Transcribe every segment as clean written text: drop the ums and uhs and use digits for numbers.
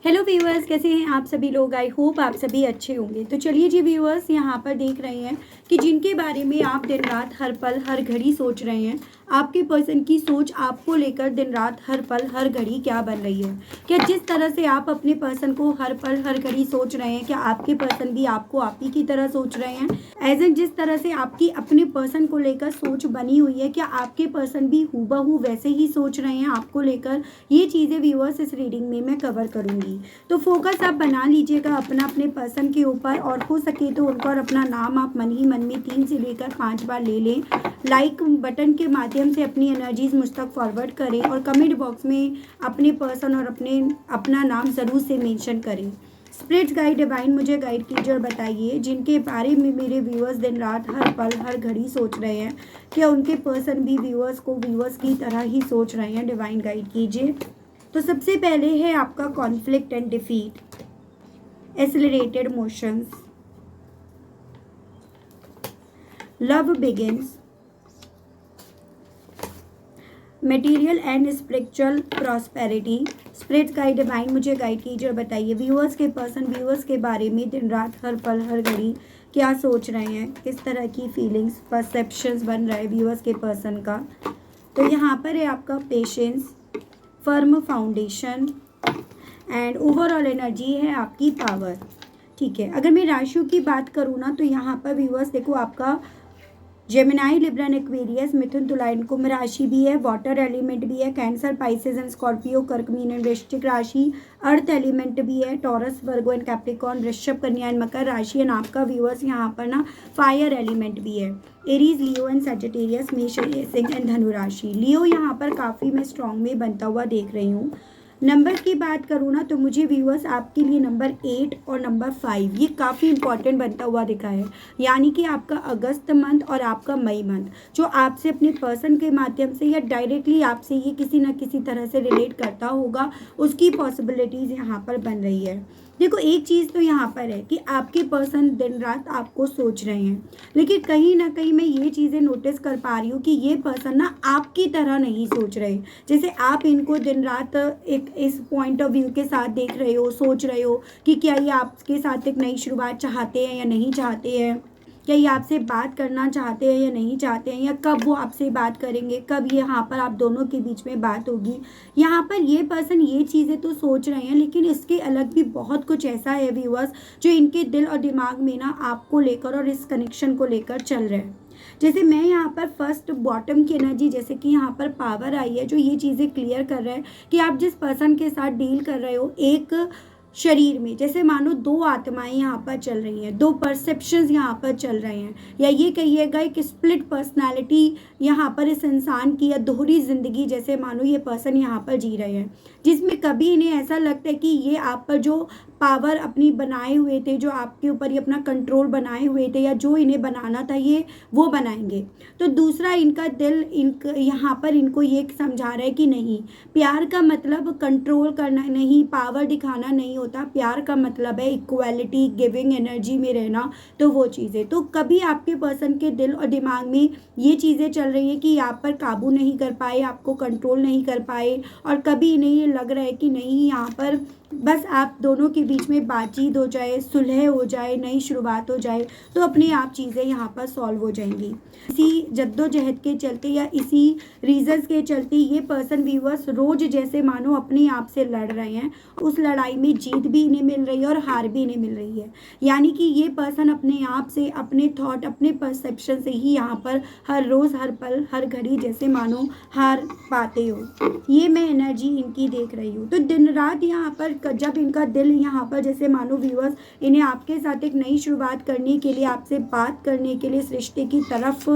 Hello viewers, कैसे हैं आप सभी लोग। आई होप आप सभी अच्छे होंगे। तो चलिए जी व्यूअर्स, यहाँ पर देख रहे हैं कि जिनके बारे में आप दिन रात हर पल हर घड़ी सोच रहे हैं, आपके पर्सन की सोच आपको लेकर दिन रात हर पल हर घड़ी क्या बन रही है। क्या जिस तरह से आप अपने पर्सन को हर पल हर घड़ी सोच रहे हैं, क्या आपके पर्सन भी आपको आप ही की तरह सोच रहे हैं। एज एन जिस तरह से आपकी अपने पर्सन को लेकर सोच बनी हुई है, क्या आपके पर्सन भी हूबहू वैसे ही सोच रहे हैं आपको लेकर। ये चीज़ें व्यूअर्स इस रीडिंग में मैं कवर करूँगी। तो फोकस आप बना लीजिएगा अपना अपने पर्सन के ऊपर, और हो सके तो उनका और अपना नाम आप मन ही मन में 3 से लेकर 5 बार ले लें। लाइक बटन के माध्यम से अपनी एनर्जीज मुझ तक फॉरवर्ड करें, और कमेंट बॉक्स में अपने पर्सन और अपना नाम ज़रूर से मेंशन करें। स्पिरिट गाइड डिवाइन मुझे गाइड कीजिए और बताइए, जिनके बारे में मेरे व्यूअर्स दिन रात हर पल हर घड़ी सोच रहे हैं, क्या उनके पर्सन भी व्यूअर्स को व्यूअर्स की तरह ही सोच रहे हैं। डिवाइन गाइड कीजिए। तो सबसे पहले है आपका conflict and defeat, accelerated motions, love begins, material and spiritual prosperity. Spirit guide divine मुझे गाइड कीजिए और बताइए, व्यूअर्स के पर्सन व्यूअर्स के बारे में दिन रात हर पल हर घड़ी क्या सोच रहे हैं, किस तरह की फीलिंग्स परसेप्शंस बन रहा है व्यूअर्स के पर्सन का। तो यहाँ पर है आपका patience, firm foundation and overall energy है आपकी पावर। ठीक है, अगर मैं राशियों की बात करूँ ना, तो यहाँ पर व्यूअर्स देखो, आपका जेमिनाई, लिब्रन, एक्वेरियस, मिथुन, तुला, कुंभ राशि भी है, वाटर एलिमेंट भी है, कैंसर, पाइसेस एंड स्कॉर्पियो, कर्क, मीन एंड वृश्चिक राशि, अर्थ एलिमेंट भी है, taurus, Virgo and Capricorn, Vrishabh, Kanya and Makar राशि एंड आपका व्यूअर्स यहाँ पर ना फायर एलिमेंट भी है, एरीज, लियो एंड सजिटेरियस, मेष, सिंह एंड धनु राशि। लियो यहाँ पर काफ़ी मैं स्ट्रॉन्ग में बनता हुआ देख रही हूँ। नंबर की बात करूँ ना, तो मुझे व्यूअर्स आपके लिए नंबर 8 और नंबर 5 ये काफ़ी इंपॉर्टेंट बनता हुआ दिखा है। यानी कि आपका अगस्त मंथ और आपका मई मंथ, जो आपसे अपने पर्सन के माध्यम से या डायरेक्टली आपसे ये किसी न किसी तरह से रिलेट करता होगा, उसकी पॉसिबिलिटीज़ यहाँ पर बन रही है। देखो, एक चीज़ तो यहाँ पर है कि आपके पर्सन दिन रात आपको सोच रहे हैं, लेकिन कहीं ना कहीं मैं ये चीज़ें नोटिस कर पा रही हूँ कि ये पर्सन ना आपकी तरह नहीं सोच रहे। जैसे आप इनको दिन रात एक इस पॉइंट ऑफ व्यू के साथ देख रहे हो, सोच रहे हो कि क्या ये आपके साथ एक नई शुरुआत चाहते हैं या नहीं चाहते हैं, क्या ये आपसे बात करना चाहते हैं या नहीं चाहते हैं, या कब वो आपसे बात करेंगे, कब यहाँ पर आप दोनों के बीच में बात होगी। यहाँ पर ये पर्सन ये चीज़ें तो सोच रहे हैं, लेकिन इसके अलग भी बहुत कुछ ऐसा है व्यूअर्स जो इनके दिल और दिमाग में ना आपको लेकर और इस कनेक्शन को लेकर चल रहे हैं। जैसे मैं यहाँ पर फर्स्ट बॉटम की एनर्जी, जैसे कि यहाँ पर पावर आई है, जो ये चीज़ें क्लियर कर रहा है कि आप जिस पर्सन के साथ डील कर रहे हो, एक शरीर में जैसे मानो 2 आत्माएं यहाँ पर चल रही हैं, 2 परसेप्शंस यहाँ पर चल रहे हैं, या ये कहिएगा एक स्प्लिट पर्सनालिटी यहाँ पर इस इंसान की, या दोहरी जिंदगी जैसे मानो ये पर्सन यहाँ पर जी रहे हैं, जिसमें कभी इन्हें ऐसा लगता है कि ये आप पर जो पावर अपनी बनाए हुए थे, जो आपके ऊपर ये अपना कंट्रोल बनाए हुए थे, या जो इन्हें बनाना था ये वो बनाएंगे। तो दूसरा, इनका दिल यहाँ पर इनको ये समझा रहा है कि नहीं, प्यार का मतलब कंट्रोल करना नहीं, पावर दिखाना नहीं होता। प्यार का मतलब है इक्वालिटी, गिविंग एनर्जी में रहना। तो वो चीज़ें, तो कभी आपके पर्सन के दिल और दिमाग में ये चीज़ें चल रही है कि आप पर काबू नहीं कर पाए, आपको कंट्रोल नहीं कर पाए, और कभी इन्हें ये लग रहा है कि नहीं, यहाँ पर बस आप दोनों के बीच में बातचीत हो जाए, सुलह हो जाए, नई शुरुआत हो जाए, तो अपने आप चीज़ें यहाँ पर सॉल्व हो जाएंगी। इसी जद्दोजहद के चलते या इसी रीजंस के चलते ये पर्सन व्यूअर्स रोज जैसे मानो अपने आप से लड़ रहे हैं। उस लड़ाई में जीत भी इन्हें मिल रही है और हार भी इन्हें मिल रही है। यानी कि ये पर्सन अपने आप से, अपने थॉट, अपने परसेप्शन से ही यहाँ पर हर रोज़ हर पल हर घड़ी जैसे मानो हार पाते हो। ये मैं एनर्जी इनकी देख रही हूँ। तो दिन रात यहाँ पर जब इनका दिल यहाँ पर जैसे मानो व्यूअर्स इन्हें आपके साथ एक नई शुरुआत करने के लिए, आपसे बात करने के लिए, इस रिश्ते की तरफ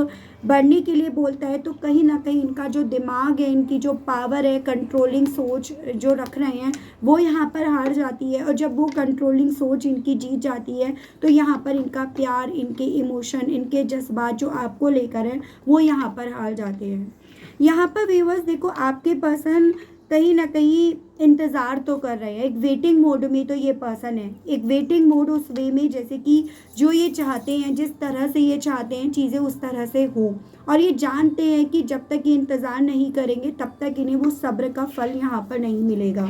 बढ़ने के लिए बोलता है, तो कहीं ना कहीं इनका जो दिमाग है, इनकी जो पावर है, कंट्रोलिंग सोच जो रख रहे हैं, वो यहाँ पर हार जाती है। और जब वो कंट्रोलिंग सोच इनकी जीत जाती है, तो यहाँ पर इनका प्यार, इनके इमोशन, इनके जज्बात जो आपको लेकर हैं, वो यहाँ पर हार जाते हैं। यहाँ पर व्यूअर्स देखो, आपके पर्सन कहीं ना कहीं इंतज़ार तो कर रहे हैं, एक वेटिंग मोड में तो ये पर्सन है, एक वेटिंग मोड उस वे में जैसे कि जो ये चाहते हैं, जिस तरह से ये चाहते हैं चीज़ें उस तरह से हो, और ये जानते हैं कि जब तक ये इंतज़ार नहीं करेंगे तब तक इन्हें वो सब्र का फल यहाँ पर नहीं मिलेगा।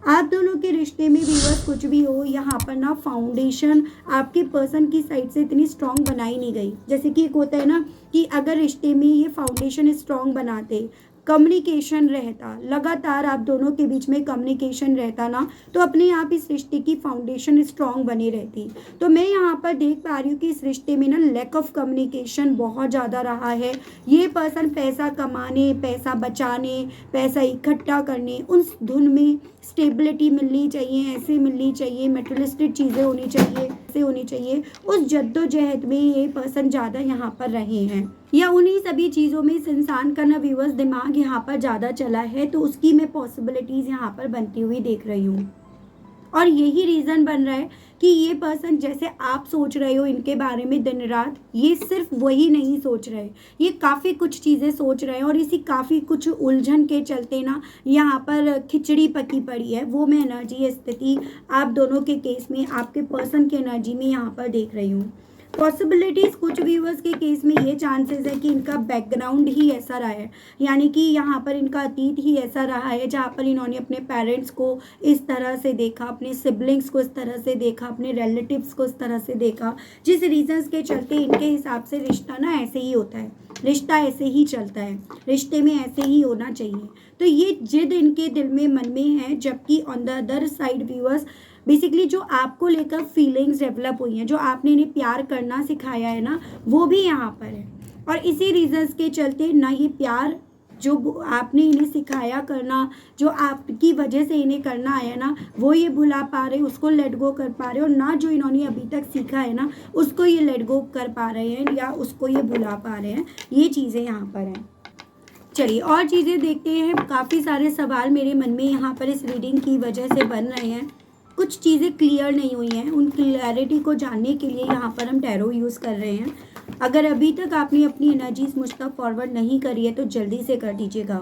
आप दोनों के रिश्ते में व्यूअर्स कुछ भी हो, यहाँ पर ना फाउंडेशन आपके पर्सन की साइड से इतनी स्ट्रांग बनाई नहीं गई। जैसे कि एक होता है ना कि अगर रिश्ते में ये फाउंडेशन स्ट्रांग बनाते, कम्युनिकेशन रहता, लगातार आप दोनों के बीच में कम्युनिकेशन रहता ना, तो अपने आप इस रिश्ते की फाउंडेशन स्ट्रांग बनी रहती। तो मैं यहाँ पर देख पा रही हूँ कि इस रिश्ते में ना लैक ऑफ कम्युनिकेशन बहुत ज़्यादा रहा है। ये पर्सन पैसा कमाने, पैसा बचाने, पैसा इकट्ठा करने, उस धुन में स्टेबिलिटी मिलनी चाहिए, ऐसे मिलनी चाहिए, मेटेरियलिस्टिक चीज़ें होनी चाहिए, ऐसे होनी चाहिए, उस जद्दोजहद में ये पर्सन ज़्यादा यहाँ पर रहे हैं, या उन्हीं सभी चीज़ों में इस इंसान का ना व्यूअर्स दिमाग यहाँ पर ज़्यादा चला है। तो उसकी मैं पॉसिबिलिटीज़ यहाँ पर बनती हुई देख रही हूँ, और यही रीज़न बन रहा है कि ये पर्सन जैसे आप सोच रहे हो इनके बारे में दिन रात, ये सिर्फ वही नहीं सोच रहे, ये काफ़ी कुछ चीज़ें सोच रहे हैं, और इसी काफ़ी कुछ उलझन के चलते ना यहाँ पर खिचड़ी पकी पड़ी है। वो मैं एनर्जी स्थिति आप दोनों के केस में, आपके पर्सन की एनर्जी में यहाँ पर देख रही हूँ। पॉसिबिलिटीज़ कुछ व्यूअर्स के केस में ये चांसेस है कि इनका बैकग्राउंड ही ऐसा रहा है, यानी कि यहाँ पर इनका अतीत ही ऐसा रहा है जहाँ पर इन्होंने अपने पेरेंट्स को इस तरह से देखा, अपने सिबलिंग्स को इस तरह से देखा, अपने रिलेटिव्स को इस तरह से देखा, जिस रीजंस के चलते इनके हिसाब से रिश्ता ना ऐसे ही होता है, रिश्ता ऐसे ही चलता है, रिश्ते में ऐसे ही होना चाहिए। तो ये जिद इनके दिल में, मन में है, जबकि on the other side viewers basically जो आपको लेकर फीलिंग्स डेवलप हुई हैं, जो आपने इन्हें प्यार करना सिखाया है ना, वो भी यहाँ पर है। और इसी रीजंस के चलते ना ये प्यार जो आपने इन्हें सिखाया करना, जो आपकी वजह से इन्हें करना आया ना, वो ये भुला पा रहे, उसको लेट गो कर पा रहे, और ना जो इन्होंने अभी तक सीखा है ना, उसको ये लेट गो कर पा रहे हैं या उसको ये भुला पा रहे हैं। ये चीज़ें यहाँ पर हैं। चलिए और चीज़ें देखते हैं। काफ़ी सारे सवाल मेरे मन में यहाँ पर इस रीडिंग की वजह से बन रहे हैं, कुछ चीज़ें क्लियर नहीं हुई हैं, उन क्लियरिटी को जानने के लिए यहाँ पर हम टैरो यूज़ कर रहे हैं। अगर अभी तक आपने अपनी एनर्जीज मुझ तक फॉरवर्ड नहीं करी है तो जल्दी से कर दीजिएगा।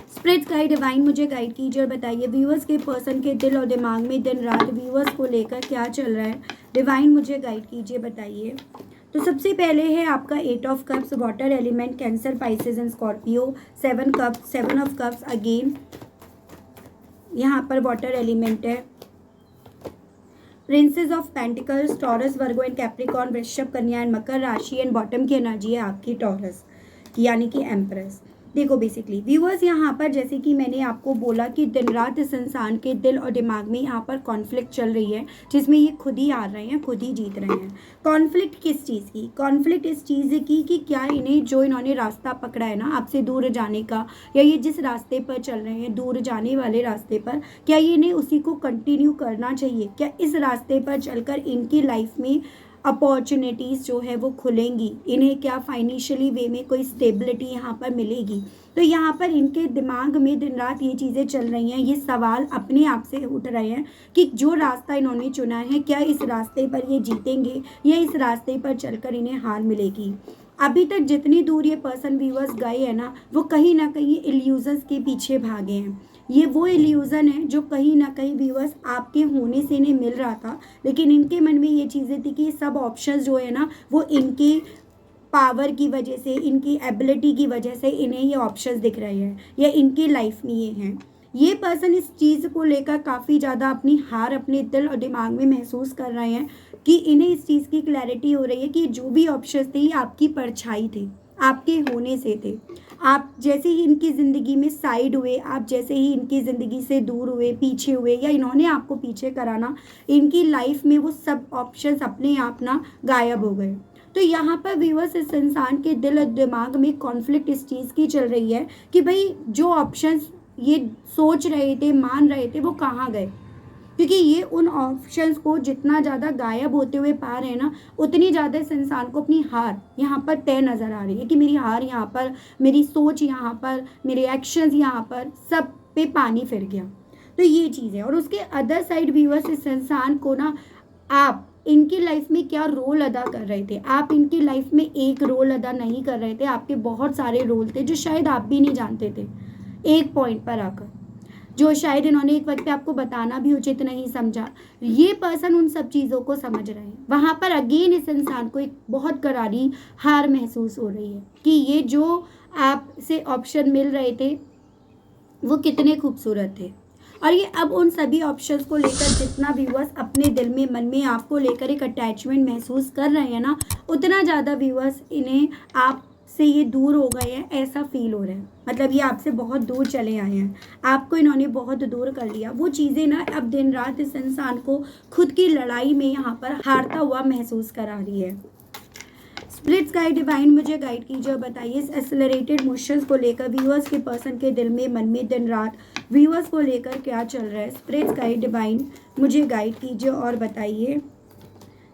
स्पिरिट गाइड डिवाइन मुझे गाइड कीजिए और बताइए व्यूअर्स के पर्सन के दिल और दिमाग में दिन रात व्यूअर्स को लेकर क्या चल रहा है। डिवाइन मुझे गाइड कीजिए, बताइए। तो सबसे पहले है आपका 8 of cups, water element, cancer, Pisces and Scorpio. 7 cups, 7 of cups again, यहाँ पर वाटर एलिमेंट है। Princess of pentacles, Taurus, Virgo and Capricorn, Vrishabh, Kanya and Makar राशि, एंड बॉटम की एनर्जी है आपकी टॉरस, यानी कि एम्प्रेस। देखो बेसिकली व्यूअर्स यहाँ पर जैसे कि मैंने आपको बोला कि दिन रात इस इंसान के दिल और दिमाग में यहाँ पर कॉन्फ्लिक्ट चल रही है, जिसमें ये खुद ही हार रहे हैं, खुद ही जीत रहे हैं। कॉन्फ्लिक्ट किस चीज़ की? कॉन्फ्लिक्ट इस चीज़ की कि क्या इन्हें जो इन्होंने रास्ता पकड़ा है ना आपसे दूर जाने का, या ये जिस रास्ते पर चल रहे हैं दूर जाने वाले रास्ते पर, क्या ये इन्हें उसी को कंटिन्यू करना चाहिए? क्या इस रास्ते पर चलकर इनकी लाइफ में अपॉर्चुनिटीज़ जो है वो खुलेंगी? इन्हें क्या फाइनेंशियली वे में कोई स्टेबिलिटी यहाँ पर मिलेगी? तो यहाँ पर इनके दिमाग में दिन रात ये चीज़ें चल रही हैं, ये सवाल अपने आप से उठ रहे हैं कि जो रास्ता इन्होंने चुना है, क्या इस रास्ते पर ये जीतेंगे या इस रास्ते पर चलकर इन्हें हार मिलेगी? अभी तक जितनी दूर ये पर्सन व्यूअर्स गए हैं ना, वो कहीं ना कहीं इल्यूजन्स के पीछे भागे हैं। ये वो इल्यूज़न है जो कहीं ना कहीं व्यूअर्स आपके होने से इन्हें मिल रहा था, लेकिन इनके मन में ये चीज़ें थी कि सब ऑप्शंस जो है ना वो इनकी पावर की वजह से, इनकी एबिलिटी की वजह से इन्हें ये ऑप्शंस दिख रहे हैं, या इनकी लाइफ में ये हैं। ये पर्सन इस चीज़ को लेकर काफ़ी ज़्यादा अपनी हार अपने दिल और दिमाग में महसूस कर रहे हैं कि इन्हें इस चीज़ की क्लैरिटी हो रही है कि जो भी ऑप्शंस थे ये आपकी परछाई थे, आपके होने से थे। आप जैसे ही इनकी ज़िंदगी में साइड हुए, आप जैसे ही इनकी ज़िंदगी से दूर हुए, पीछे हुए, या इन्होंने आपको पीछे कराना, इनकी लाइफ में वो सब ऑप्शंस अपने आप ना गायब हो गए। तो यहाँ पर व्यूअर्स इस इंसान के दिल और दिमाग में कॉन्फ्लिक्ट इस चीज़ की चल रही है कि भाई जो ऑप्शंस ये सोच रहे थे, मान रहे थे, वो कहाँ गए? क्योंकि ये उन ऑप्शंस को जितना ज़्यादा गायब होते हुए पा रहे हैं ना, उतनी ज़्यादा इस इंसान को अपनी हार यहाँ पर तय नज़र आ रही है कि मेरी हार यहाँ पर, मेरी सोच यहाँ पर, मेरे एक्शंस यहाँ पर, सब पे पानी फिर गया। तो ये चीज़ है। और उसके अदर साइड व्यूअर्स इस इंसान को ना, आप इनकी लाइफ में क्या रोल अदा कर रहे थे? आप इनकी लाइफ में एक रोल अदा नहीं कर रहे थे, आपके बहुत सारे रोल थे जो शायद आप भी नहीं जानते थे, एक पॉइंट पर आकर, जो शायद इन्होंने एक वक्त पे आपको बताना भी उचित नहीं समझा। ये पर्सन उन सब चीज़ों को समझ रहे हैं। वहाँ पर अगेन इस इंसान को एक बहुत करारी हार महसूस हो रही है कि ये जो आपसे ऑप्शन मिल रहे थे वो कितने खूबसूरत थे, और ये अब उन सभी ऑप्शंस को लेकर जितना व्यूअर्स अपने दिल में मन में आपको लेकर एक अटैचमेंट महसूस कर रहे हैं ना, उतना ज़्यादा व्यूअर्स इन्हें आप से ये दूर हो गए हैं, ऐसा फील हो रहा है। मतलब ये आपसे बहुत दूर चले आए हैं, आपको इन्होंने बहुत दूर कर लिया। वो चीज़ें ना अब दिन रात इस इंसान को खुद की लड़ाई में यहाँ पर हारता हुआ महसूस करा रही है। स्प्लिट्स गाइड डिवाइन मुझे गाइड कीजिए और बताइए इस एक्सेलरेटेड मोशंस को लेकर व्यूअर्स के पर्सन के दिल में मन में दिन रात व्यूअर्स को लेकर क्या चल रहा है। स्प्लिट्स गाइड डिवाइन मुझे गाइड कीजिए और बताइए।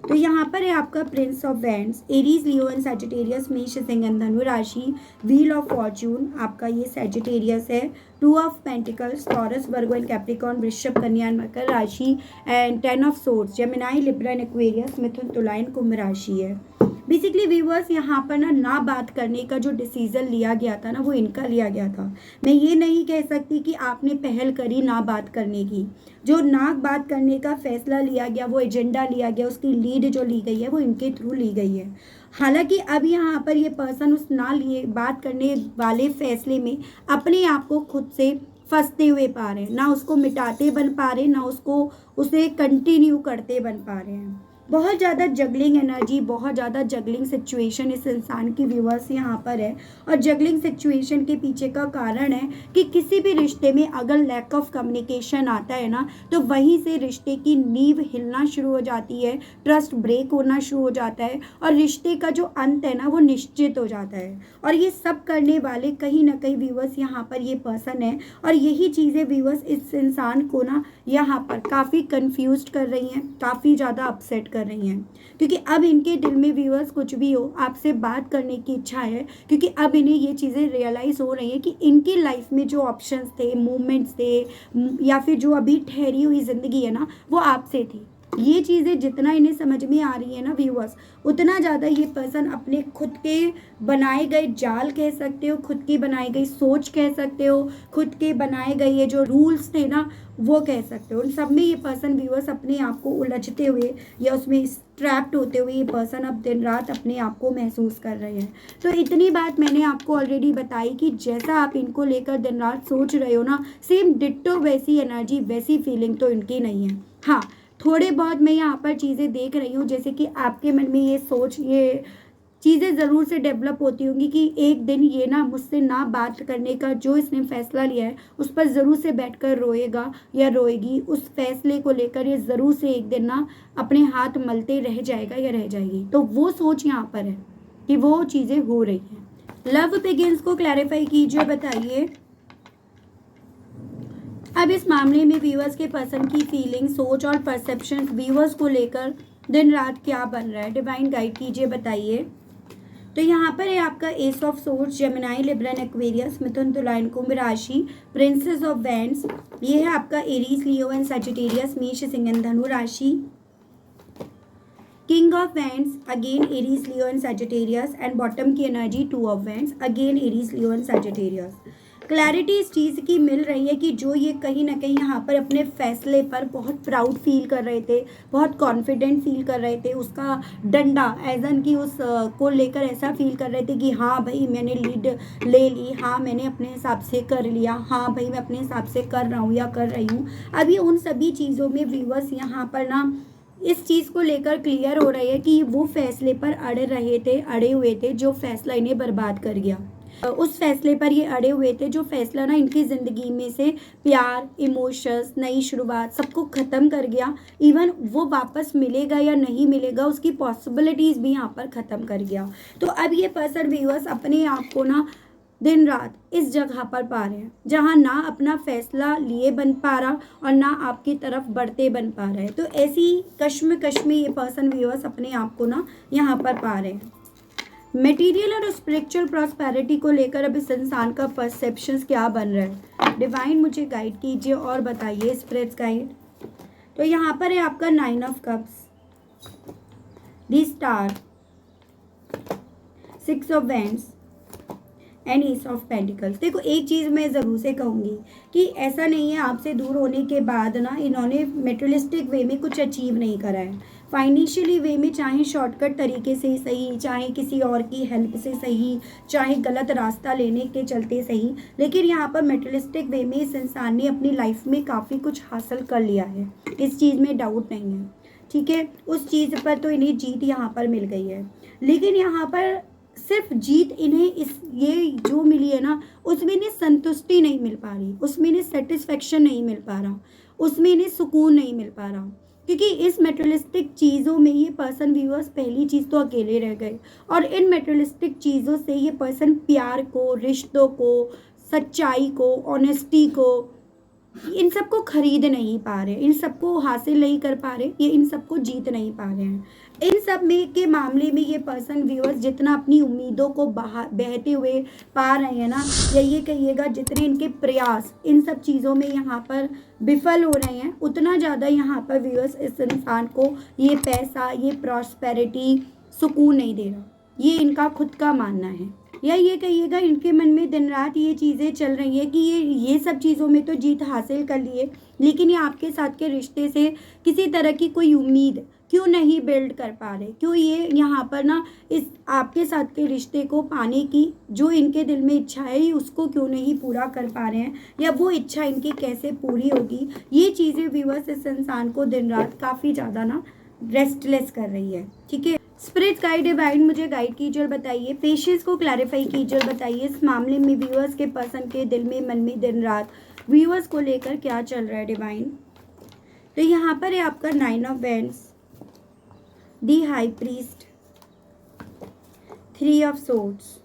तो यहाँ पर है आपका Prince of wands, Aries, Leo and Sagittarius, मेष, सिंह एंड धनु राशि, व्हील ऑफ फॉर्चून आपका ये सैजिटेरियस है, two of pentacles, Taurus, Virgo and Capricorn, Vrishabh, Kanya and Makar राशि, and 10 of swords, Gemini, Libra and Aquarius, Mithun, Tula and कुंभ राशि है। बेसिकली व्यूअर्स यहाँ पर ना बात करने का जो डिसीजन लिया गया था ना, वो इनका लिया गया था। मैं ये नहीं कह सकती कि आपने पहल करी ना बात करने की। जो ना बात करने का फैसला लिया गया, वो एजेंडा लिया गया, उसकी लीड जो ली गई है वो इनके थ्रू ली गई है। हालांकि अब यहाँ पर ये पर्सन उस ना लिए बात करने वाले फैसले में अपने आप को खुद से फंसते हुए पा रहे हैं, ना उसको मिटाते बन पा रहे, ना उसे कंटिन्यू करते बन पा रहे हैं। बहुत ज़्यादा जगलिंग एनर्जी, बहुत ज़्यादा जगलिंग सिचुएशन इस इंसान की व्यूअर्स यहाँ पर है। और जगलिंग सिचुएशन के पीछे का कारण है कि किसी भी रिश्ते में अगर लैक ऑफ कम्युनिकेशन आता है ना, तो वहीं से रिश्ते की नींव हिलना शुरू हो जाती है, ट्रस्ट ब्रेक होना शुरू हो जाता है और रिश्ते का जो अंत है ना वो निश्चित हो जाता है। और ये सब करने वाले कहीं ना कहीं व्यूअर्स यहाँ पर ये पर्सन है। और यही चीज़ें व्यूअर्स इस इंसान को ना यहाँ पर काफ़ी कन्फ्यूज कर रही हैं, काफ़ी ज़्यादा अपसेट कर रही हैं, क्योंकि अब इनके दिल में व्यूअर्स कुछ भी हो आपसे बात करने की इच्छा है, क्योंकि अब इन्हें ये चीज़ें रियलाइज़ हो रही हैं कि इनकी लाइफ में जो ऑप्शंस थे, मूवमेंट्स थे, या फिर जो अभी ठहरी हुई ज़िंदगी है ना, वो आपसे थी। ये चीज़ें जितना इन्हें समझ में आ रही है ना व्यूअर्स, उतना ज़्यादा ये पर्सन अपने खुद के बनाए गए जाल कह सकते हो, खुद की बनाई गई सोच कह सकते हो, खुद के बनाए गए ये जो रूल्स थे ना वो कह सकते हो, उन सब में ये पर्सन व्यूअर्स अपने आप को उलझते हुए या उसमें ट्रैप्ड होते हुए ये पर्सन अब दिन रात अपने आप को महसूस कर रहे हैं। तो इतनी बात मैंने आपको ऑलरेडी बताई कि जैसा आप इनको लेकर दिन रात सोच रहे हो ना, सेम डिट्टो वैसी एनर्जी, वैसी फीलिंग तो इनकी नहीं है। हाँ, थोड़े बहुत मैं यहाँ पर चीज़ें देख रही हूँ, जैसे कि आपके मन में ये सोच, ये चीज़ें ज़रूर से डेवलप होती होंगी कि एक दिन ये ना मुझसे ना बात करने का जो इसने फैसला लिया है उस पर ज़रूर से बैठकर रोएगा या रोएगी। उस फैसले को लेकर ये ज़रूर से एक दिन ना अपने हाथ मलते रह जाएगा या रह जाएगी। तो वो सोच यहाँ पर है कि वो चीज़ें हो रही हैं। लव बिगिंस को क्लैरिफाई कीजिए, बताइए अब इस मामले में व्यूअर्स के पर्सन की फीलिंग, सोच और परसेप्शन व्यूअर्स को लेकर दिन रात क्या बन रहा है। डिवाइन गाइड कीजिए, बताइए। तो यहाँ पर है आपका ace of swords, Gemini, Libra and Aquarius, Mithun, Tula and कुंभ राशि, प्रिंसेस ऑफ वैंड्स, ये है आपका एरीज, लियो एंड सैजिटेरियस, मेष, सिंह एंड धनु राशि, king of wands, again Aries, Leo and Sagittarius, and bottom की energy two of wands, again Aries, Leo and Sagittarius. Clarity इस चीज़ की मिल रही है कि जो ये कहीं ना कहीं यहाँ पर अपने फैसले पर बहुत प्राउड फील कर रहे थे, बहुत कॉन्फिडेंट फील कर रहे थे, उसका डंडा एजन की उस को लेकर ऐसा फील कर रहे थे कि हाँ भाई मैंने लीड ले ली, हाँ मैंने अपने हिसाब से कर लिया, हाँ भाई मैं अपने हिसाब से कर रहा हूँ या कर रही हूँ। अभी उन सभी चीज़ों में व्यूअर्स यहाँ पर ना इस चीज़ को लेकर क्लियर हो रही है कि वो फैसले पर अड़े हुए थे जो फैसला इन्हें बर्बाद कर गया। उस फैसले पर ये अड़े हुए थे जो फैसला ना इनकी ज़िंदगी में से प्यार, इमोशंस, नई शुरुआत सबको ख़त्म कर गया। इवन वो वापस मिलेगा या नहीं मिलेगा उसकी पॉसिबिलिटीज़ भी यहाँ पर ख़त्म कर गया। तो अब ये पर्सन व्यूअर्स अपने आप को ना दिन रात इस जगह पर पा रहे हैं जहाँ ना अपना फैसला लिए बन पा रहा और ना आपकी तरफ बढ़ते बन पा रहे हैं। तो ऐसी कश्मकश में ये पर्सन व्यूअर्स अपने आप को ना यहाँ पर पा रहे हैं। मटेरियल और स्पिरिचुअल प्रॉस्पेरिटी को लेकर अब इस इंसान का परसेप्शंस क्या बन रहा है। डिवाइन मुझे गाइड कीजिए और बताइए, स्पिरिट्स गाइड। तो यहाँ पर है आपका 9 of cups, the star, 6 of wands and S of pentacles. देखो एक चीज़ मैं ज़रूर से कहूँगी कि ऐसा नहीं है आपसे दूर होने के बाद ना इन्होंने मेटेरियलिस्टिक वे में कुछ अचीव नहीं करा है। फाइनेंशियली वे में, चाहे शॉर्टकट तरीके से सही, चाहे किसी और की हेल्प से सही, चाहे गलत रास्ता लेने के चलते सही, लेकिन यहाँ पर मेटेरियलिस्टिक वे में इस इंसान ने अपनी लाइफ में काफ़ी कुछ हासिल कर लिया है, इस चीज़ में डाउट नहीं है। ठीक है, उस चीज़ पर तो इन्हें जीत यहाँ पर मिल गई है, लेकिन यहाँ पर सिर्फ जीत इन्हें इस ये जो मिली है ना, उसमें इन्हें संतुष्टि नहीं मिल पा रही, उसमें इन्हें सेटिस्फेक्शन नहीं मिल पा रहा, उसमें इन्हें सुकून नहीं मिल पा रहा, क्योंकि इस मेटेरियलिस्टिक चीज़ों में ये पर्सन व्यूअर्स पहली चीज़ तो अकेले रह गए, और इन मेटेरियलिस्टिक चीज़ों से ये पर्सन प्यार को, रिश्तों को, सच्चाई को, ऑनेस्टी को, इन सबको खरीद नहीं पा रहे, इन सबको हासिल नहीं कर पा रहे, ये इन सबको जीत नहीं पा रहे हैं। इन सब में के मामले में ये पर्सन व्यूअर्स जितना अपनी उम्मीदों को बहते हुए पा रहे हैं ना, या ये कहिएगा जितने इनके प्रयास इन सब चीज़ों में यहाँ पर विफल हो रहे हैं, उतना ज़्यादा यहाँ पर व्यूअर्स इस इंसान को ये पैसा, ये प्रॉस्पेरिटी सुकून नहीं दे रहा, ये इनका खुद का मानना है। या ये कहिएगा इनके मन में दिन रात ये चीज़ें चल रही हैं कि ये सब चीज़ों में तो जीत हासिल कर लिए, लेकिन ये आपके साथ के रिश्ते से किसी तरह की कोई उम्मीद क्यों नहीं बिल्ड कर पा रहे, क्यों ये यहाँ पर ना इस आपके साथ के रिश्ते को पाने की जो इनके दिल में इच्छा है उसको क्यों नहीं पूरा कर पा रहे हैं, या वो इच्छा इनकी कैसे पूरी होगी। ये चीज़ें व्यूअर्स इस इंसान को दिन रात काफ़ी ज़्यादा ना रेस्टलेस कर रही है। ठीक है, स्पिरिट गाइड डिवाइन मुझे गाइड कीजिए और बताइए, पेशेंस को क्लैरिफाई कीजिए और बताइए इस मामले में व्यूअर्स के पर्सन के दिल में, मन में दिन रात व्यूअर्स को लेकर क्या चल रहा है डिवाइन। तो यहाँ पर है आपका 9 of wands, the high priest, 3 of swords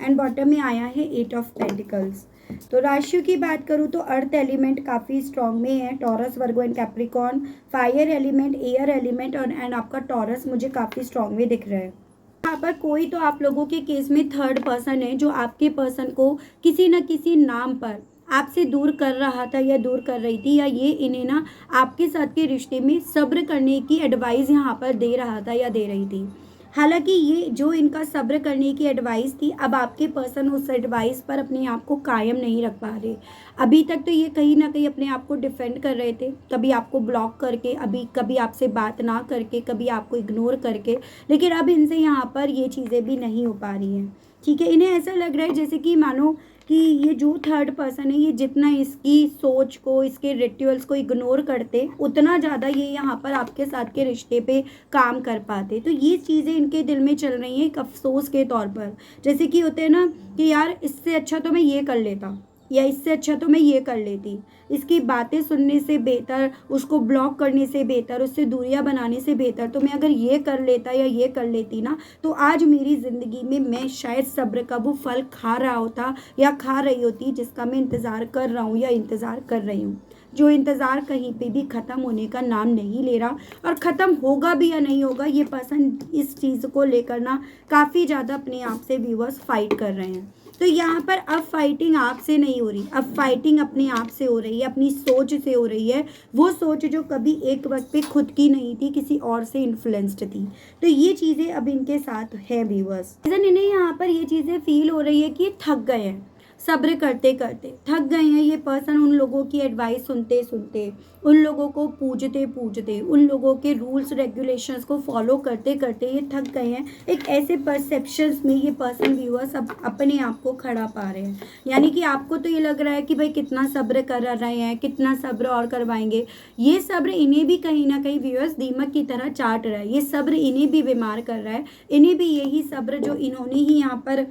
and bottom में आया है 8 ऑफ पेंटिकल्स। तो राशियों की बात करूँ तो अर्थ एलिमेंट काफ़ी स्ट्रॉन्ग में है, taurus, Virgo and Capricorn. Fire element, air element and आपका टॉरस मुझे काफ़ी स्ट्रॉन्ग में दिख रहा है। यहाँ पर कोई तो आप लोगों के केस में थर्ड पर्सन है जो आपके पर्सन को किसी न किसी नाम पर आपसे दूर कर रहा था या दूर कर रही थी, या ये इन्हें ना आपके साथ के रिश्ते में सब्र करने की एडवाइस यहाँ पर दे रहा था या दे रही थी। हालांकि ये जो इनका सब्र करने की एडवाइस थी, अब आपके पर्सन उस एडवाइस पर अपने आप को कायम नहीं रख पा रहे। अभी तक तो ये कहीं ना कहीं अपने आप को डिफेंड कर रहे थे, कभी आपको ब्लॉक करके, कभी आपसे बात ना करके, कभी आपको इग्नोर करके, लेकिन अब इनसे यहाँ पर ये चीज़ें भी नहीं हो पा रही हैं। ठीक है, इन्हें ऐसा लग रहा है जैसे कि मानो कि ये जो थर्ड पर्सन है, ये जितना इसकी सोच को, इसके रिचुअल्स को इग्नोर करते, उतना ज़्यादा ये यहाँ पर आपके साथ के रिश्ते पे काम कर पाते। तो ये चीज़ें इनके दिल में चल रही हैं एक अफसोस के तौर पर, जैसे कि होते हैं ना कि यार इससे अच्छा तो मैं ये कर लेता, या इससे अच्छा तो मैं ये कर लेती। इसकी बातें सुनने से बेहतर, उसको ब्लॉक करने से बेहतर, उससे दूरियां बनाने से बेहतर तो मैं अगर ये कर लेता या ये कर लेती ना, तो आज मेरी ज़िंदगी में मैं शायद सब्र का वो फल खा रहा होता या खा रही होती जिसका मैं इंतज़ार कर रहा हूँ या इंतज़ार कर रही हूँ। जो इंतज़ार कहीं पे भी ख़त्म होने का नाम नहीं ले रहा, और ख़त्म होगा भी या नहीं होगा, ये पर्सन इस चीज़ को लेकर ना काफ़ी ज़्यादा अपने आप से व्यूअर्स फाइट कर रहे हैं। तो यहाँ पर अब फाइटिंग आपसे नहीं हो रही, अब फाइटिंग अपने आप से हो रही है, अपनी सोच से हो रही है। वो सोच जो कभी एक वक्त पे खुद की नहीं थी, किसी और से इन्फ्लुएंस्ड थी। तो ये चीज़ें अब इनके साथ है व्यूअर्स। इन्हें यहाँ पर ये चीज़ें फील हो रही है कि ये थक गए हैं, सब्र करते करते थक गए हैं। ये पर्सन उन लोगों की एडवाइस सुनते सुनते, उन लोगों को पूजते पूजते, उन लोगों के रूल्स रेगुलेशंस को फॉलो करते करते ये थक गए हैं। एक ऐसे परसेप्शंस में ये पर्सन व्यूअर्स अब अपने आप को खड़ा पा रहे हैं। यानी कि आपको तो ये लग रहा है कि भाई कितना सब्र कर रहे हैं, कितना सब्र और करवाएंगे। ये सब्र इन्हें भी कहीं ना कहीं व्यूअर्स दीमक की तरह चाट रहा है। ये सब्र इन्हें भी बीमार कर रहा है। इन्हें भी यही सब्र जो इन्होंने ही यहाँ पर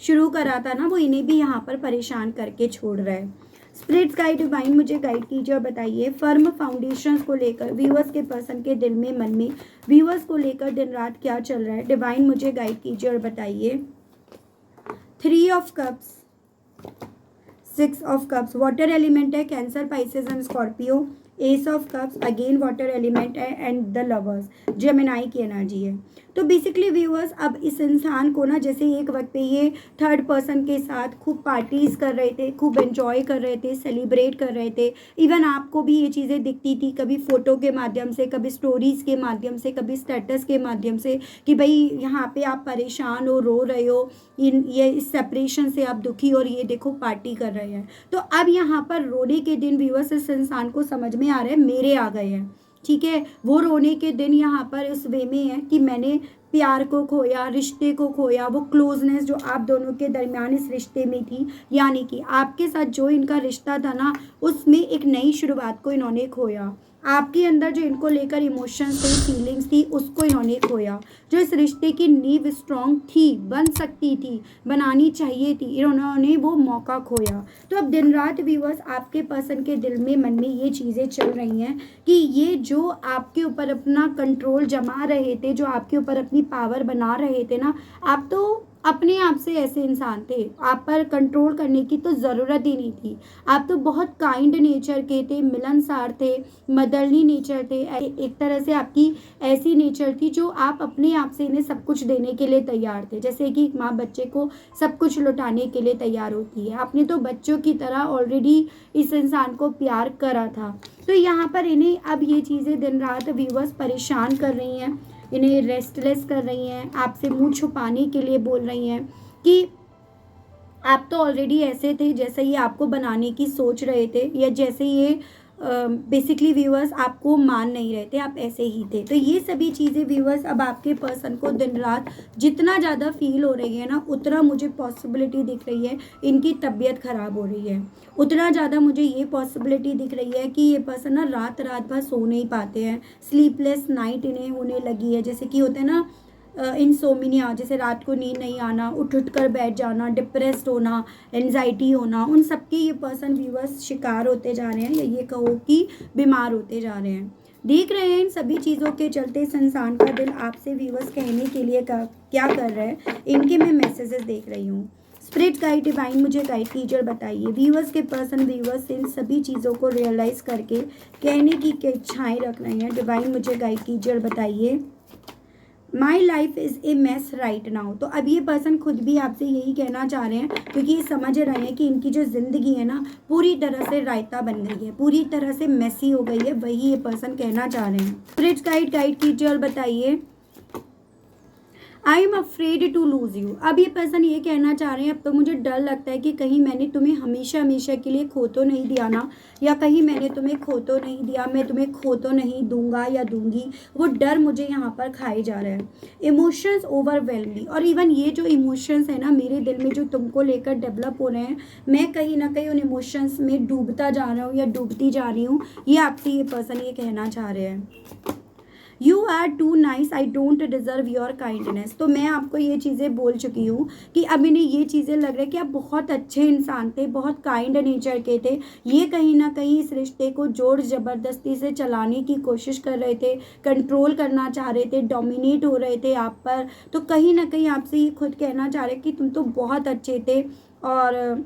शुरू करा था ना, वो इन्हें भी यहाँ पर परेशान करके छोड़ रहा है। स्पिरिट्स गाइड डिवाइन मुझे गाइड कीजिए और बताइए फर्म फाउंडेशंस को लेकर व्यूअर्स के पर्सन के दिल में, मन में व्यूअर्स को लेकर दिन रात क्या चल रहा है। डिवाइन मुझे गाइड कीजिए और बताइए 3 of cups, 6 of cups, water element है, Cancer, Pisces and Scorpio. Ace of cups again water element है एंड द लवर्स, जेमिनाई की एनर्जी है। तो बेसिकली व्यूअर्स अब इस इंसान को ना, जैसे एक वक्त पे ये थर्ड पर्सन के साथ खूब पार्टीज़ कर रहे थे, खूब एंजॉय कर रहे थे, सेलिब्रेट कर रहे थे। इवन आपको भी ये चीज़ें दिखती थी, कभी फ़ोटो के माध्यम से, कभी स्टोरीज़ के माध्यम से, कभी स्टेटस के माध्यम से, कि भाई यहाँ पे आप परेशान हो, रो रहे हो, इस सेपरेशन से आप दुखी, और ये देखो पार्टी कर रहे हैं। तो अब यहाँ पर रोने के दिन व्यूअर्स इस इंसान को समझ में आ रहा है मेरे आ गए हैं। ठीक है। वो रोने के दिन यहाँ पर उस वे में है कि मैंने प्यार को खोया, रिश्ते को खोया, वो क्लोजनेस जो आप दोनों के दरमियान इस रिश्ते में थी, यानी कि आपके साथ जो इनका रिश्ता था ना, उसमें एक नई शुरुआत को इन्होंने खोया। आपके अंदर जो इनको लेकर इमोशंस थे, फीलिंग्स थी, उसको इन्होंने खोया। जो इस रिश्ते की नींव स्ट्रॉन्ग थी, बन सकती थी, बनानी चाहिए थी, इन्होंने वो मौका खोया। तो अब दिन रात व्यूअर्स आपके पर्सन के दिल में, मन में ये चीज़ें चल रही हैं कि ये जो आपके ऊपर अपना कंट्रोल जमा रहे थे, जो आपके ऊपर अपनी पावर बना रहे थे ना, आप तो अपने आप से ऐसे इंसान थे, आप पर कंट्रोल करने की तो ज़रूरत ही नहीं थी। आप तो बहुत काइंड नेचर के थे, मिलनसार थे, मदरली नेचर थे। एक तरह से आपकी ऐसी नेचर थी जो आप अपने आप से इन्हें सब कुछ देने के लिए तैयार थे, जैसे कि माँ बच्चे को सब कुछ लुटाने के लिए तैयार होती है। आपने तो बच्चों की तरह ऑलरेडी इस इंसान को प्यार करा था। तो यहाँ पर इन्हें अब ये चीज़ें दिन रात व्यूअर्स परेशान कर रही हैं, इन्हें रेस्टलेस कर रही हैं, आपसे मुंह छुपाने के लिए बोल रही हैं कि आप तो ऑलरेडी ऐसे थे जैसे ये आपको बनाने की सोच रहे थे, या जैसे ये बेसिकली व्यूअर्स आपको मान नहीं रहे थे, आप ऐसे ही थे। तो ये सभी चीज़ें व्यूअर्स अब आपके पर्सन को दिन रात जितना ज़्यादा फील हो रही है ना, उतना मुझे पॉसिबिलिटी दिख रही है इनकी तबीयत ख़राब हो रही है। उतना ज़्यादा मुझे ये पॉसिबिलिटी दिख रही है कि ये पर्सन ना रात रात भर सो नहीं पाते हैं, स्लीपलेस नाइट इन्हें होने लगी है। जैसे कि होता है ना इंसोमिनिया, जैसे रात को नींद नहीं आना, उठ कर बैठ जाना, डिप्रेस्ड होना, एनजाइटी होना, उन सब के ये पर्सन व्यूअर्स शिकार होते जा रहे हैं, या ये कहो कि बीमार होते जा रहे हैं। देख रहे हैं इन सभी चीज़ों के चलते इस इंसान का दिल आपसे व्यूअर्स कहने के लिए क्या कर रहा है, इनके मैं मैसेजेस देख रही हूँ। स्पिरिट गाइड डिवाइन मुझे गाइड कीजिए और बताइए व्यूअर्स के पर्सन व्यूअर्स इन सभी चीज़ों को रियलाइज़ करके कहने की क्या इच्छाएँ रख रहे हैं। डिवाइन मुझे गाइड कीजिए और बताइए। My life is a mess right now. तो अब ये पर्सन खुद भी आपसे यही कहना चाह रहे हैं, क्योंकि ये समझ रहे हैं कि इनकी जो ज़िंदगी है ना, पूरी तरह से रायता बन गई है, पूरी तरह से मेसी हो गई है, वही ये पर्सन कहना चाह रहे हैं। स्पिरिट गाइड कीजिए और बताइए। I am afraid to lose you. अब ये पर्सन ये कहना चाह रहे हैं, अब तो मुझे डर लगता है कि कहीं मैंने तुम्हें हमेशा हमेशा के लिए खो तो नहीं दिया ना, या कहीं मैंने तुम्हें खो तो नहीं दिया, मैं तुम्हें खो तो नहीं दूंगा या दूंगी। वो डर मुझे यहाँ पर खाए जा रहा है। इमोशंस ओवरवेलम मी, और इवन ये जो इमोशंस है ना मेरे दिल में जो तुमको लेकर डेवलप हो रहे हैं, मैं कहीं ना कहीं उन इमोशंस में डूबता जा रहा हूँ या डूबती जा रही हूँ। ये आपसे ये पर्सन ये कहना चाह रहे हैं। You are too nice, I don't deserve your kindness. तो मैं आपको ये चीज़ें बोल चुकी हूँ कि अब इन्हें ये चीज़ें लग रहा है कि आप बहुत अच्छे इंसान थे, बहुत काइंड नेचर के थे। ये कहीं ना कहीं इस रिश्ते को जोर ज़बरदस्ती से चलाने की कोशिश कर रहे थे, कंट्रोल करना चाह रहे थे, डोमिनेट हो रहे थे आप पर। तो कहीं ना कहीं आपसे ये खुद कहना चाह रहे कि तुम तो बहुत अच्छे थे, और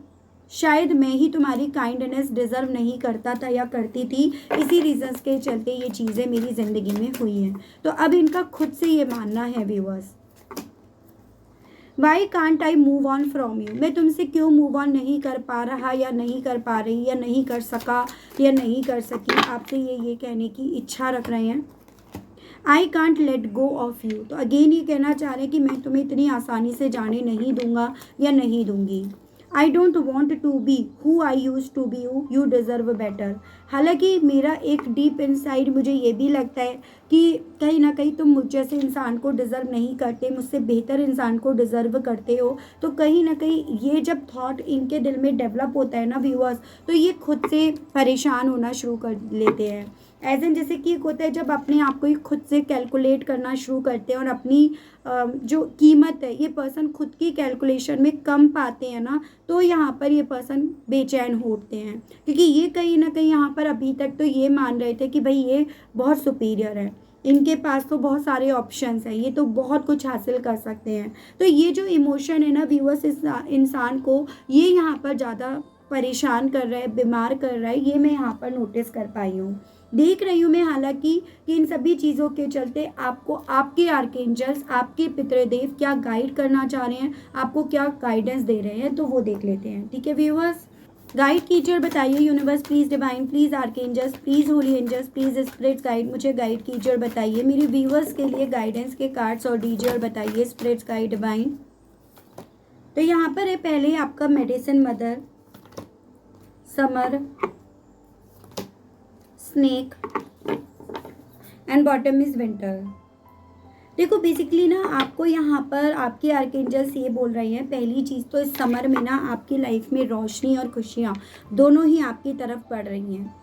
शायद मैं ही तुम्हारी काइंडनेस डिज़र्व नहीं करता था या करती थी, इसी रीजंस के चलते ये चीज़ें मेरी ज़िंदगी में हुई हैं। तो अब इनका खुद से ये मानना है viewers. Why can't I move on from you. मैं तुमसे क्यों मूव ऑन नहीं कर पा रहा, या नहीं कर पा रही, या नहीं कर सका, या नहीं कर सकी। आपसे ये कहने की इच्छा रख रहे हैं। I can't let go of you. तो अगेन ये कहना चाह रहे हैं कि मैं तुम्हें इतनी आसानी से जाने नहीं दूंगा या नहीं दूंगी। I don't want to be who I use to be, you deserve better. हालांकि मेरा एक डीप इनसाइड मुझे ये भी लगता है कि कहीं ना कहीं तुम मुझ जैसे इंसान को डिज़र्व नहीं करते, मुझसे बेहतर इंसान को डिज़र्व करते हो। तो कहीं ना कहीं ये जब थॉट इनके दिल में डेवलप होता है ना व्यूअर्स, तो ये खुद से परेशान होना शुरू कर लेते हैं। एज एन जैसे कि एक होता है जब अपने आप को ही खुद से कैलकुलेट करना शुरू करते हैं, और अपनी जो कीमत है ये पर्सन खुद की कैलकुलेशन में कम पाते हैं ना, तो यहाँ पर ये पर्सन बेचैन होते हैं। क्योंकि ये कहीं ना कहीं यहाँ पर अभी तक तो ये मान रहे थे कि भाई ये बहुत सुपीरियर है, इनके पास तो बहुत सारे ऑप्शंस हैं, ये तो बहुत कुछ हासिल कर सकते हैं। तो ये जो इमोशन है ना व्यूअर्स, इस इंसान को ये यहाँ पर ज़्यादा परेशान कर रहा है, बीमार कर रहा है, ये मैं यहाँ पर नोटिस कर पाई हूँ, देख रही हूँ मैं। हालांकि कि इन सभी चीज़ों के चलते आपको आपके आर्कएंजल्स, आपके पितृदेव क्या गाइड करना चाह रहे हैं, आपको क्या गाइडेंस दे रहे हैं, तो वो देख लेते हैं। ठीक है व्यूअर्स, गाइड कीजिए और बताइए। Universe please, divine please, archangels please, holy angels please, spirits guide मुझे गाइड कीजिए और बताइए। मेरे व्यूअर्स के लिए गाइडेंस के कार्ड्स और दीजिए और बताइए स्पिरिट्स गाइड डिवाइन। तो यहाँ पर है पहले आपका medicine mother, summer, snake, and bottom is winter. देखो बेसिकली ना आपको यहाँ पर आपके आर्कएंजल्स ये बोल रहे हैं, पहली चीज़ तो इस समर में ना आपकी लाइफ में रोशनी और खुशियाँ दोनों ही आपकी तरफ पड़ रही हैं।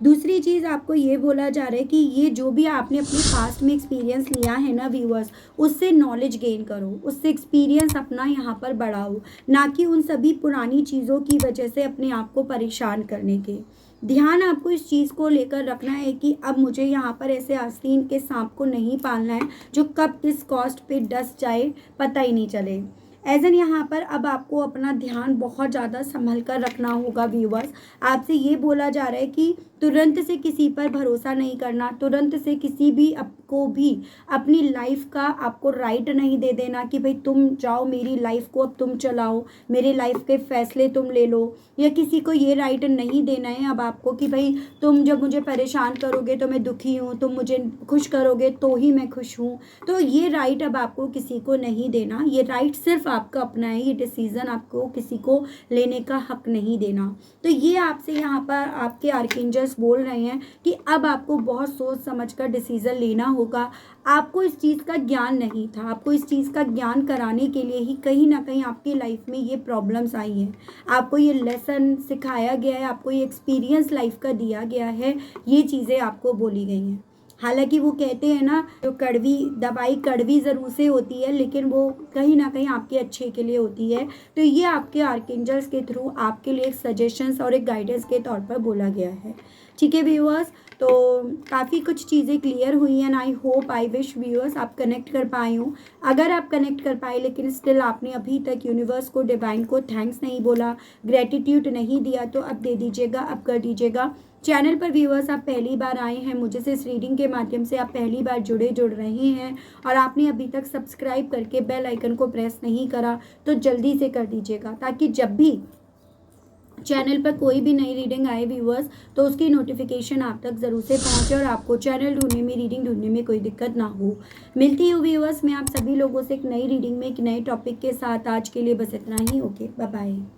दूसरी चीज़ आपको ये बोला जा रहा है कि ये जो भी आपने अपने पास्ट में एक्सपीरियंस लिया है ना व्यूअर्स, उससे नॉलेज गेन करो, उससे एक्सपीरियंस अपना यहाँ पर बढ़ाओ, ना कि उन सभी पुरानी चीज़ों की वजह से अपने आप को परेशान करने के। ध्यान आपको इस चीज़ को लेकर रखना है कि अब मुझे यहाँ पर ऐसे आस्तीन के सांप को नहीं पालना है जो कब किस कॉस्ट पे डस जाए पता ही नहीं चले। एज एन यहाँ पर अब आपको अपना ध्यान बहुत ज़्यादा संभल कर रखना होगा व्यूवर्स। आपसे ये बोला जा रहा है कि तुरंत से किसी पर भरोसा नहीं करना, तुरंत से किसी भी आपको भी अपनी लाइफ का आपको राइट नहीं दे देना कि भाई तुम जाओ मेरी लाइफ को अब तुम चलाओ, मेरे लाइफ के फैसले तुम ले लो, या किसी को ये राइट नहीं देना है अब आपको कि भाई तुम जब मुझे परेशान करोगे तो मैं दुखी हूँ, तुम मुझे खुश करोगे तो ही मैं खुश हूँ। तो ये राइट अब आपको किसी को नहीं देना, ये राइट सिर्फ आपका अपना है, ये डिसीज़न आपको किसी को लेने का हक नहीं देना। तो ये आपसे यहाँ पर आपके आर्कएंजल्स बोल रहे हैं कि अब आपको बहुत सोच समझ कर डिसीज़न लेना होगा। आपको इस चीज़ का ज्ञान नहीं था, आपको इस चीज़ का ज्ञान कराने के लिए ही कहीं ना कहीं आपकी लाइफ में ये प्रॉब्लम्स आई हैं, आपको ये लेसन सिखाया गया है, आपको ये एक्सपीरियंस लाइफ का दिया गया है, ये चीज़ें आपको बोली गई हैं। हालांकि वो कहते हैं ना जो कड़वी दवाई कड़वी ज़रूर से होती है लेकिन वो कहीं ना कहीं आपके अच्छे के लिए होती है। तो ये आपके आर्कएंजल्स के थ्रू आपके लिए एक सजेशंस और एक गाइडेंस के तौर पर बोला गया है। ठीक है व्यूअर्स, तो काफ़ी कुछ चीज़ें क्लियर हुई हैं। I hope I wish viewers आप कनेक्ट कर पाए हो। अगर आप कनेक्ट कर पाए लेकिन स्टिल आपने अभी तक यूनिवर्स को, डिवाइन को थैंक्स नहीं बोला, ग्रेटिट्यूड नहीं दिया, तो अब दे दीजिएगा, अब कर दीजिएगा। चैनल पर व्यूअर्स आप पहली बार आए हैं, मुझे से इस रीडिंग के माध्यम से आप पहली बार जुड़ रहे हैं और आपने अभी तक सब्सक्राइब करके बेल आइकन को प्रेस नहीं करा तो जल्दी से कर दीजिएगा, ताकि जब भी चैनल पर कोई भी नई रीडिंग आए व्यूअर्स तो उसकी नोटिफिकेशन आप तक ज़रूर से पहुंचे और आपको चैनल ढूंढने में, रीडिंग ढूंढने में कोई दिक्कत ना हो। मिलती हूँ व्यूअर्स मैं आप सभी लोगों से एक नई रीडिंग में एक नए टॉपिक के साथ। आज के लिए बस इतना ही। Okay, bye bye.